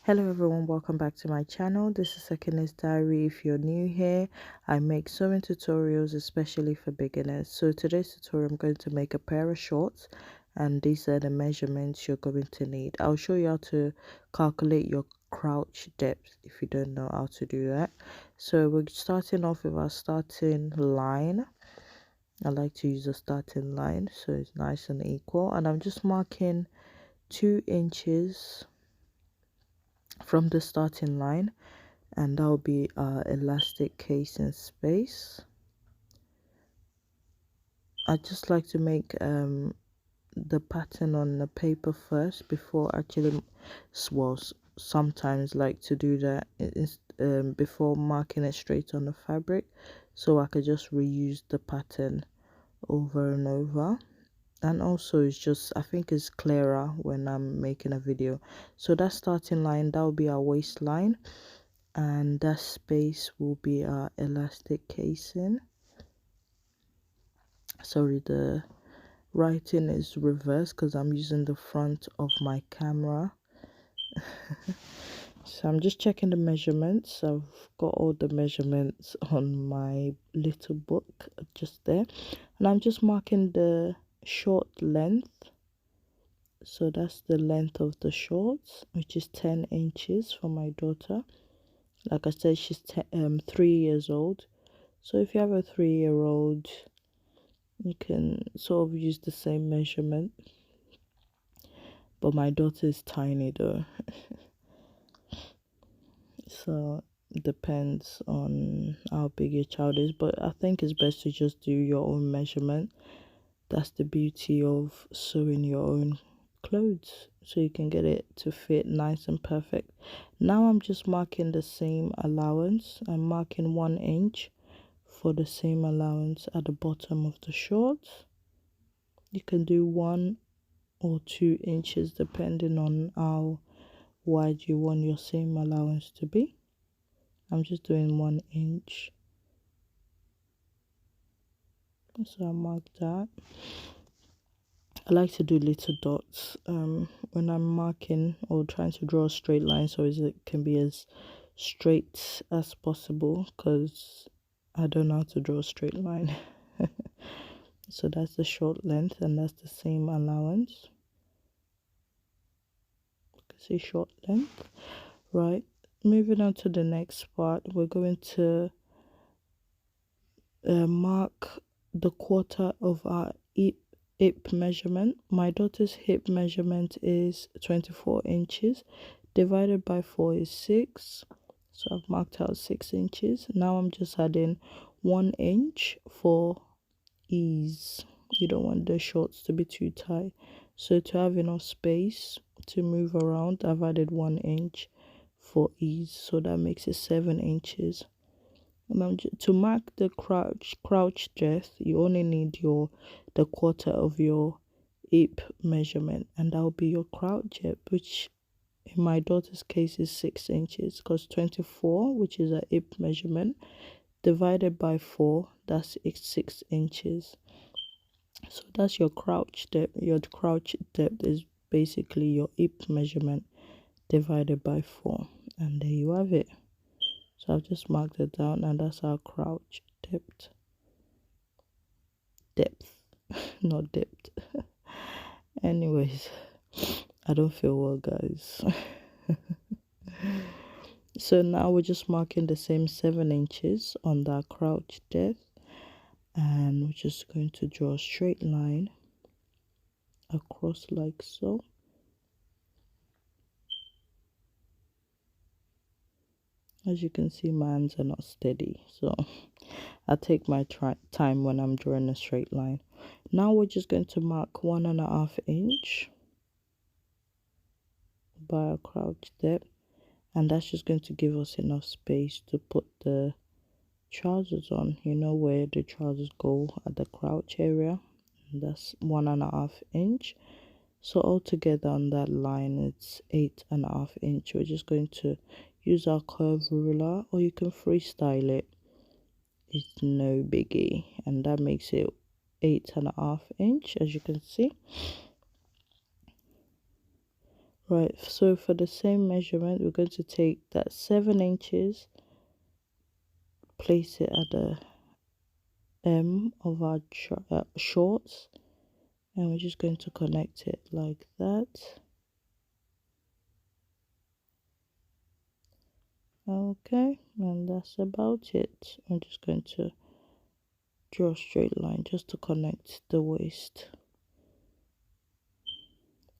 Hello everyone, welcome back to my channel. This is Sekin's Diary. If you're new here, I make sewing tutorials especially for beginners. So today's tutorial I'm going to make a pair of shorts, and these are the measurements you're going to need. I'll show you how to calculate your crouch depth if you don't know how to do that. So we're starting off with our starting line. I like to use a starting line so it's nice and equal, and I'm just marking 2 inches from the starting line, and that will be our elastic casing space. I just like to make the pattern on the paper first before actually, well, sometimes like to do that before marking it straight on the fabric, so I could just reuse the pattern over and over. And also it's just, I think it's clearer when I'm making a video. So that starting line, that will be our waistline, and that space will be our elastic casing. Sorry, the writing is reversed because I'm using the front of my camera. So I'm just checking the measurements. I've got all the measurements on my little book just there, and I'm just marking the short length. So that's the length of the shorts, which is 10 inches for my daughter. Like I said, she's 3 years old. So if you have a 3-year-old, you can sort of use the same measurement. But my daughter is tiny though. So it depends on how big your child is. But I think it's best to just do your own measurement. That's the beauty of sewing your own clothes, so you can get it to fit nice and perfect. Now I'm just marking the same allowance. I'm marking 1 inch for the same allowance at the bottom of the shorts. You can do 1 or 2 inches depending on how wide you want your seam allowance to be. I'm just doing 1 inch, so I mark that. I like to do little dots when I'm marking or trying to draw a straight line, so it can be as straight as possible, because I don't know how to draw a straight line. So that's the short length, and that's the same allowance. You can see short length. Right, moving on to the next part, we're going to mark the quarter of our hip measurement. My daughter's hip measurement is 24 inches. Divided by 4 is 6. So I've marked out 6 inches. Now I'm just adding 1 inch for ease. You don't want the shorts to be too tight. So to have enough space to move around, I've added 1 inch for ease. So that makes it 7 inches. Now, to mark the crouch depth, you only need the quarter of your hip measurement, and that will be your crouch depth, which in my daughter's case is 6 inches, because 24, which is a hip measurement, divided by 4, that's 6 inches. So that's your crouch depth. Your crouch depth is basically your hip measurement divided by 4, and there you have it. So I've just marked it down, and that's our crouch depth. Not depth. Anyways, I don't feel well, guys. So now we're just marking the same 7 inches on that crouch depth, and we're just going to draw a straight line across like so. As you can see, my hands are not steady, so I take my time when I'm drawing a straight line. Now we're just going to mark 1.5 inch by our crouch depth, and that's just going to give us enough space to put the trousers on. You know where the trousers go at the crouch area, and that's 1.5 inch. So altogether on that line it's 8.5 inch. We're just going to use our curve ruler, or you can freestyle it. It's no biggie, and that makes it 8.5 inch, as you can see. Right, so for the same measurement, we're going to take that 7 inches, place it at the M of our shorts, and we're just going to connect it like that. Okay, and that's about it. I'm just going to draw a straight line just to connect the waist.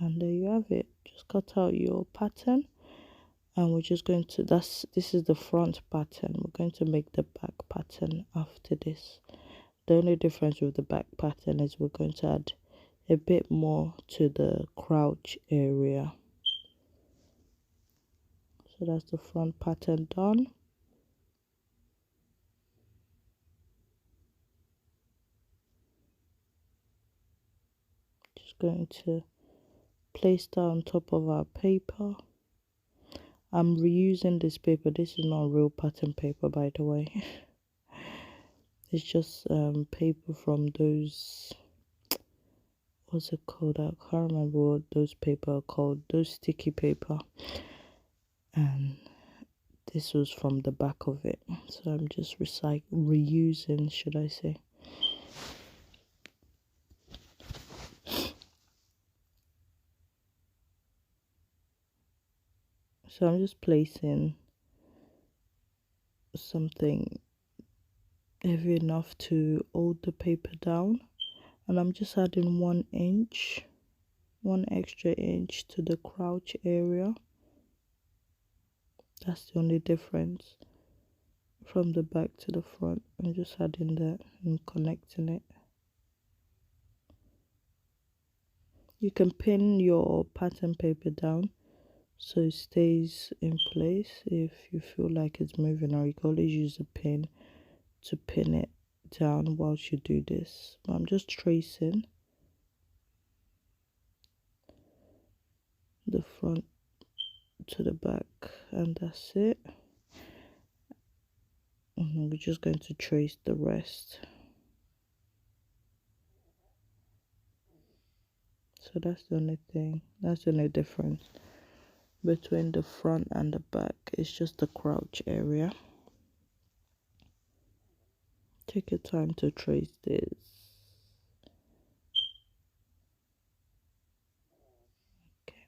And there you have it. Just cut out your pattern, and we're just going to, this is the front pattern. We're going to make the back pattern after this. The only difference with the back pattern is we're going to add a bit more to the crouch area. So that's the front pattern done. Just going to place that on top of our paper. I'm reusing this paper. This is not real pattern paper, by the way. It's just paper from those, what's it called? I can't remember what those paper are called. Those sticky paper. And this was from the back of it. So I'm just reusing, should I say. So I'm just placing something heavy enough to hold the paper down, and I'm just adding 1 inch, 1 extra inch to the crouch area. That's the only difference from the back to the front. I'm just adding that and connecting it. You can pin your pattern paper down so it stays in place if you feel like it's moving, or you can always use a pin to pin it down whilst you do this. I'm just tracing the front to the back, and that's it. And we're just going to trace the rest. So that's the only thing, that's the only difference between the front and the back. It's just the crouch area. Take your time to trace this. Okay.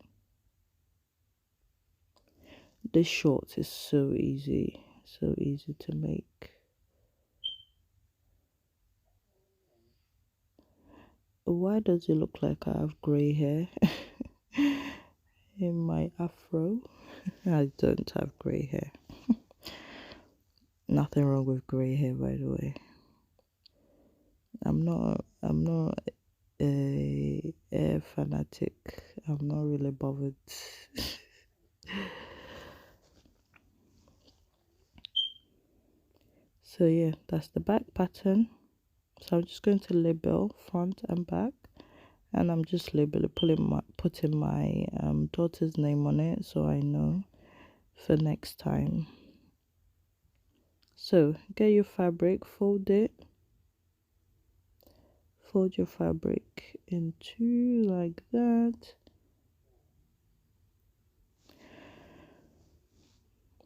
This short is so easy to make. Why does it look like I have grey hair in my afro? I don't have grey hair. Nothing wrong with grey hair, by the way. I'm not a hair fanatic. I'm not really bothered. So yeah, that's the back pattern. So I'm just going to label front and back, and I'm just putting my daughter's name on it so I know for next time. So get your fabric, fold it, fold your fabric in two like that,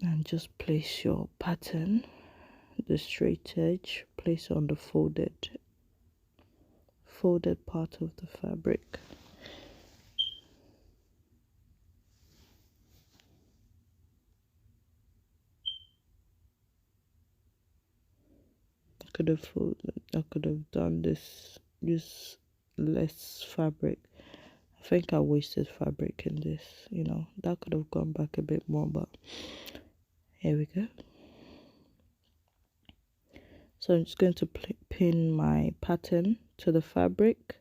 and just place your pattern, the straight edge, place on the folded part of the fabric. I could have done this less fabric. I think I wasted fabric in this, you know, that could have gone back a bit more, but here we go. So I'm just going to pin my pattern to the fabric.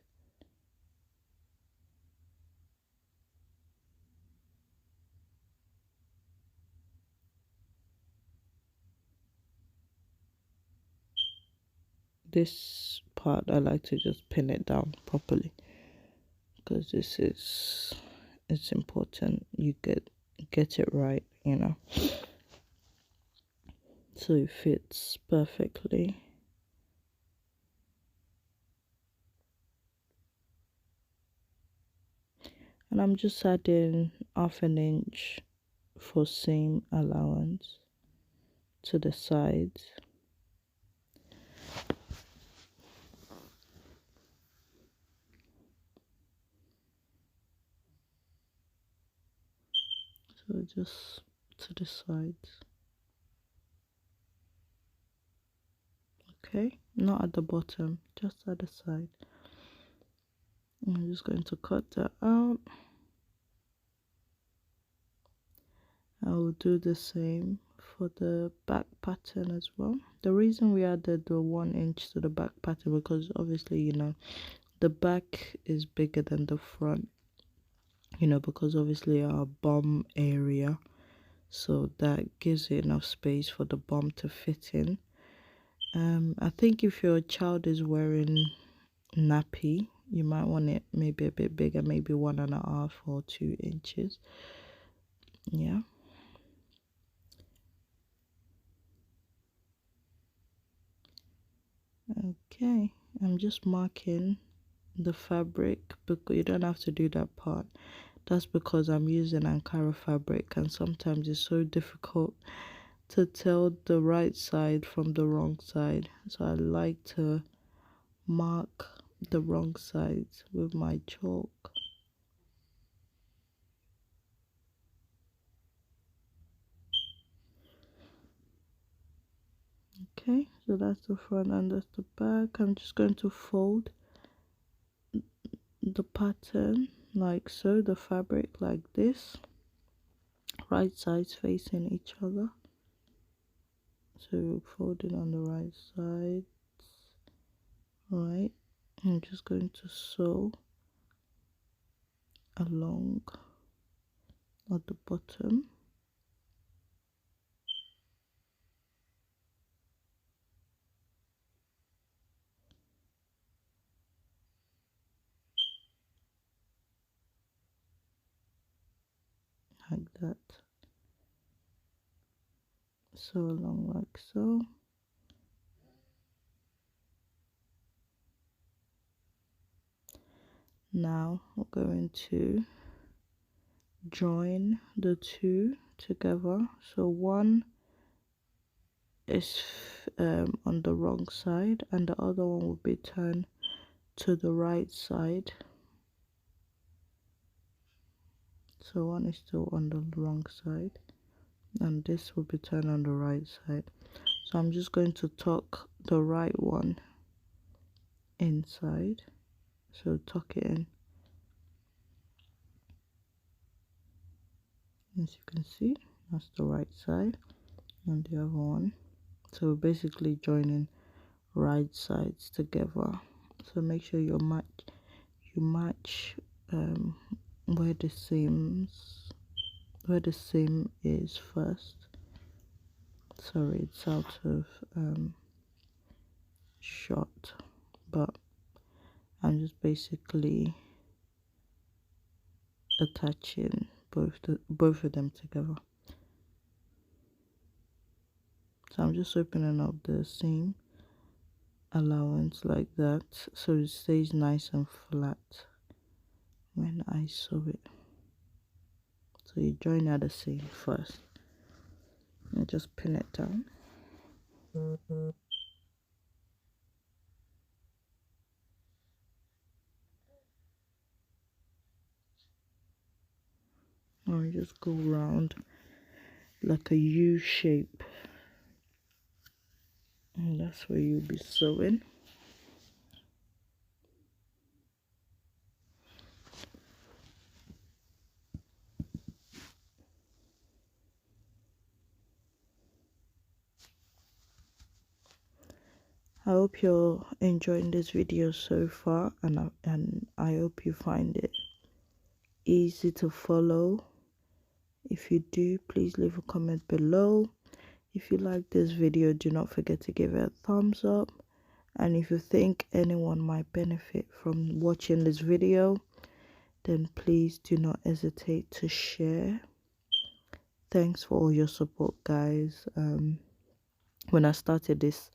This part I like to just pin it down properly, because it's important you get it right, you know, so it fits perfectly. And I'm just adding half an inch for seam allowance to the sides. So just to the sides. Okay, not at the bottom, just at the side. I'm just going to cut that out. I will do the same for the back pattern as well. The reason we added the 1 inch to the back pattern, because obviously, you know, the back is bigger than the front, you know, because obviously our bum area, so that gives it enough space for the bum to fit in. I think if your child is wearing nappy, you might want it maybe a bit bigger, maybe 1.5 or 2 inches. Yeah. Okay, I'm just marking the fabric, because you don't have to do that part. That's because I'm using Ankara fabric, and sometimes it's so difficult to tell the right side from the wrong side, so I like to mark the wrong sides with my chalk. Okay, so that's the front and that's the back. I'm just going to fold the pattern like so, the fabric like this, right sides facing each other. So fold it on the right side. Right, I'm just going to sew along at the bottom. Like that. Sew along like so. Now we're going to join the two together. So one is on the wrong side and the other one will be turned to the right side. So one is still on the wrong side and this will be turned on the right side. So I'm just going to tuck the right one inside. So tuck it in. As you can see, that's the right side and the other one. So we're basically joining right sides together. So make sure you match where the seam is first. Sorry, it's out of shot, but I'm just basically attaching both of them together. So I'm just opening up the seam allowance like that so it stays nice and flat when I sew it. So you join at the seam first and just pin it down. Or you just go round like a U shape, and that's where you'll be sewing. I hope you're enjoying this video so far, and I hope you find it easy to follow. If you do, please leave a comment below. If you like this video, do not forget to give it a thumbs up, and if you think anyone might benefit from watching this video, then please do not hesitate to share. Thanks for all your support, guys. When I started this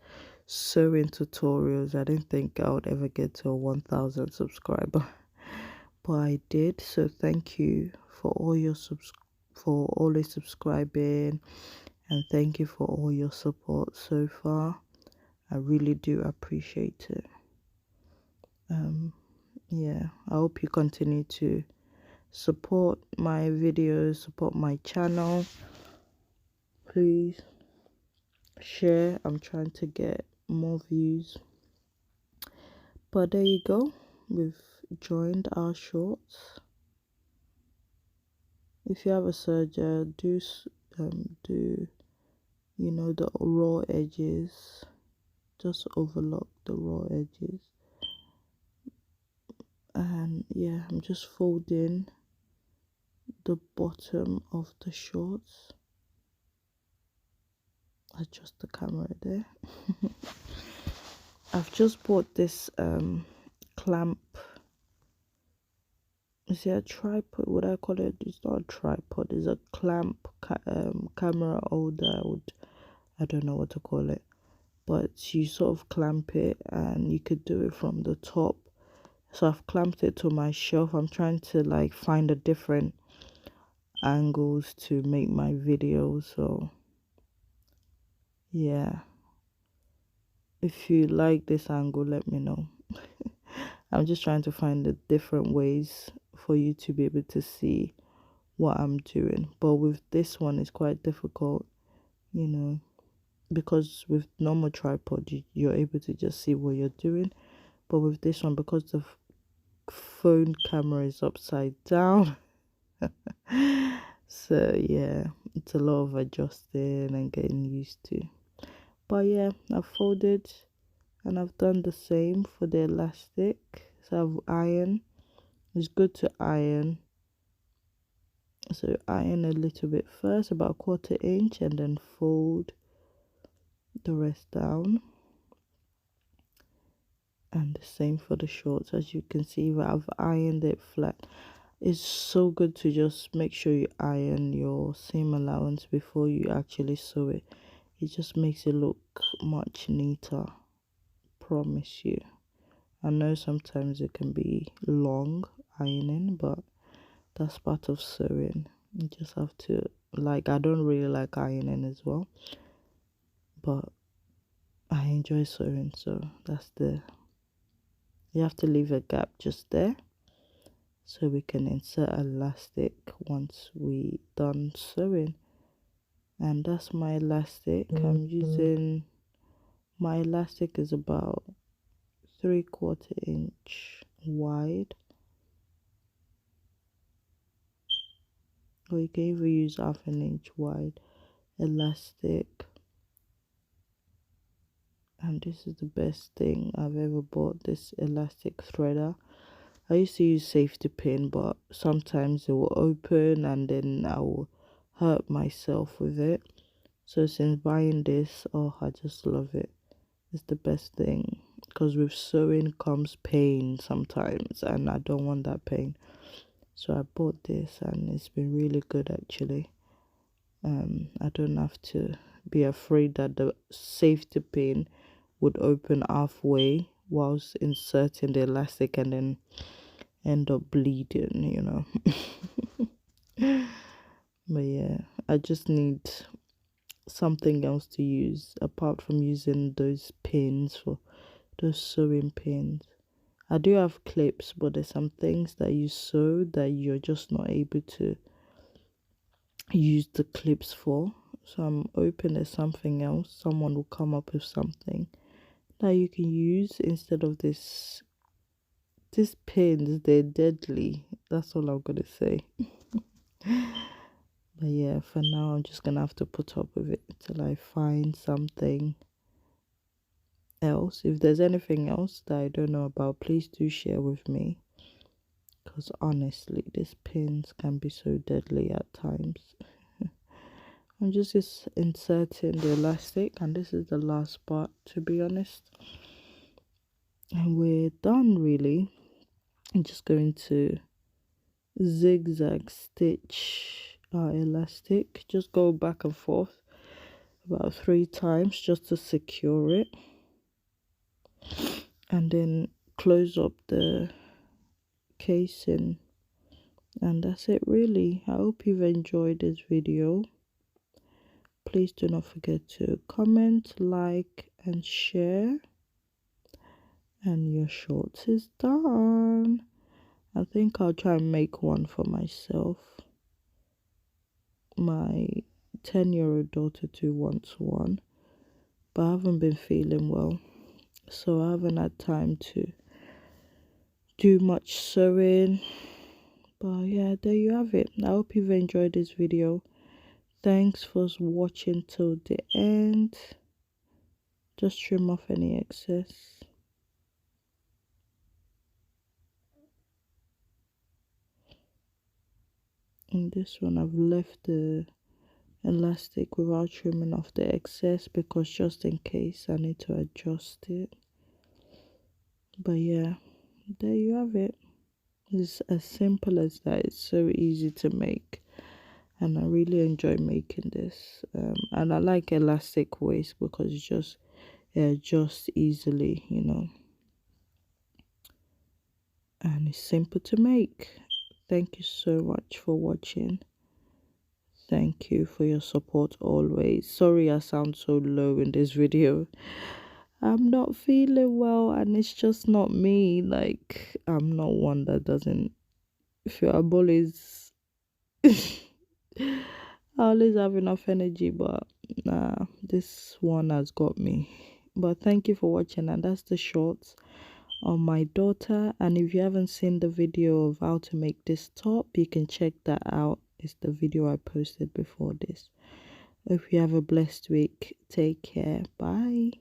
sewing tutorials, I didn't think I would ever get to 1,000 subscriber, but I did. So thank you for all your for always subscribing, and thank you for all your support so far. I really do appreciate it. Yeah, I hope you continue to support my videos, support my channel. Please share. I'm trying to get more views. But there you go. We've joined our shorts. If you have a serger, do the raw edges. Just overlock the raw edges. And yeah, I'm just folding the bottom of the shorts. Adjust the camera there. I've just bought this clamp. Is it a tripod? Would I call it? It's not a tripod. It's a clamp camera holder. I don't know what to call it, but you sort of clamp it, and you could do it from the top. So I've clamped it to my shelf. I'm trying to like find a different angles to make my video. So yeah, if you like this angle, let me know. I'm just trying to find the different ways for you to be able to see what I'm doing. But with this one, it's quite difficult, because with normal tripod, you're able to just see what you're doing. But with this one, because the phone camera is upside down, so yeah, it's a lot of adjusting and getting used to. But yeah, I've folded, and I've done the same for the elastic. So I've ironed. It's good to iron. So iron a little bit first, about 1/4 inch, and then fold the rest down. And the same for the shorts. As you can see, I've ironed it flat. It's so good to just make sure you iron your seam allowance before you actually sew it. It just makes it look much neater, promise you. I know sometimes it can be long ironing, but that's part of sewing. You just have to, like, I don't really like ironing as well, but I enjoy sewing, so you have to leave a gap just there so we can insert elastic once we done sewing. And that's my elastic. I'm using, my elastic is about 3/4 inch wide, or you can even use 1/2 inch wide elastic. And this is the best thing I've ever bought, this elastic threader. I used to use safety pin, but sometimes it will open and then I will hurt myself with it. So since buying this, oh, I just love it. It's the best thing, because with sewing comes pain sometimes, and I don't want that pain. So I bought this, and it's been really good actually. I don't have to be afraid that the safety pin would open halfway whilst inserting the elastic and then end up bleeding. But yeah, I just need something else to use apart from using those pins, for those sewing pins. I do have clips, but there's some things that you sew that you're just not able to use the clips for. So I'm hoping there's something else, someone will come up with something that you can use instead of these pins. They're deadly, that's all I'm gonna say. But yeah, for now I'm just gonna have to put up with it till I find something else. If there's anything else that I don't know about, please do share with me, because honestly these pins can be so deadly at times. I'm just inserting the elastic, and this is the last part, to be honest, and we're done really. I'm just going to zigzag stitch our elastic, just go back and forth about 3 times just to secure it, and then close up the casing. And that's it really. I hope you've enjoyed this video. Please do not forget to comment, like, and share. And your shorts is done. I think I'll try and make one for myself. My 10-year-old daughter too wants one, but I haven't been feeling well, so I haven't had time to do much sewing. But yeah, there you have it. I hope you've enjoyed this video. Thanks for watching till the end. Just trim off any excess. In this one, I've left the elastic without trimming off the excess because just in case I need to adjust it. But yeah, there you have it. It's as simple as that. It's so easy to make, and I really enjoy making this. And I like elastic waist because it's just adjusts easily, you know, and it's simple to make. Thank you so much for watching. Thank you for your support always. Sorry I sound so low in this video. I'm not feeling well, and it's just not me. Like, I'm not one that doesn't feel. I always have enough energy, but nah, this one has got me. But thank you for watching, and that's the shorts on my daughter. And if you haven't seen the video of how to make this top, you can check that out. It's the video I posted before this. Hope you have a blessed week. Take care. Bye.